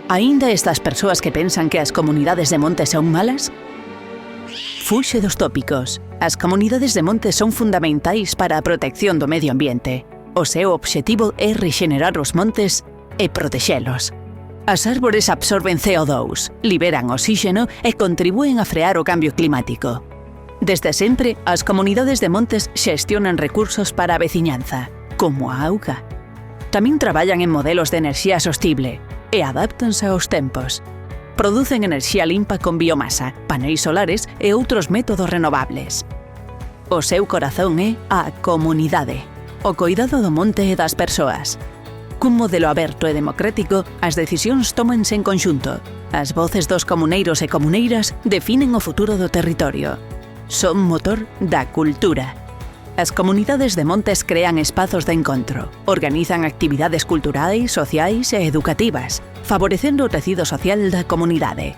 Aínda estas persoas que pensan que as comunidades de monte son malas? Fuxe dos tópicos. As comunidades de monte son fundamentais para a protección do medio ambiente. O seu obxectivo é rexenerar os montes e protexelos. As árbores absorben CO2, liberan oxígeno e contribúen a frear o cambio climático. Desde sempre, as comunidades de montes xestionan recursos para a veciñanza, como a auga. Tamén traballan en modelos de enerxía sostible e adáptanse aos tempos. Producen enerxía limpa con biomasa, paneis solares e outros métodos renovables. O seu corazón é a comunidade, o coidado do monte e das persoas. Cun modelo aberto e democrático, as decisións tómanse en conxunto. As voces dos comuneiros e comuneiras definen o futuro do territorio. Son motor da cultura. As comunidades de montes crean espazos de encontro, organizan actividades culturais, sociais e educativas, favorecendo o tecido social da comunidade.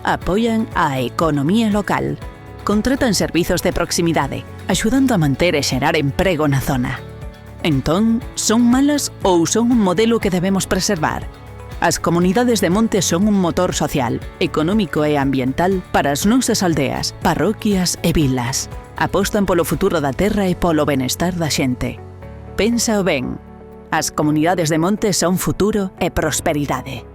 Apoian a economía local. Contratan servizos de proximidade, axudando a manter e xerar emprego na zona. Entón, son malas ou son un modelo que debemos preservar? As comunidades de monte son un motor social, económico e ambiental para as nosas aldeas, parroquias e vilas. Apostan polo futuro da terra e polo benestar da xente. Pensa o ben. As comunidades de monte son futuro e prosperidade.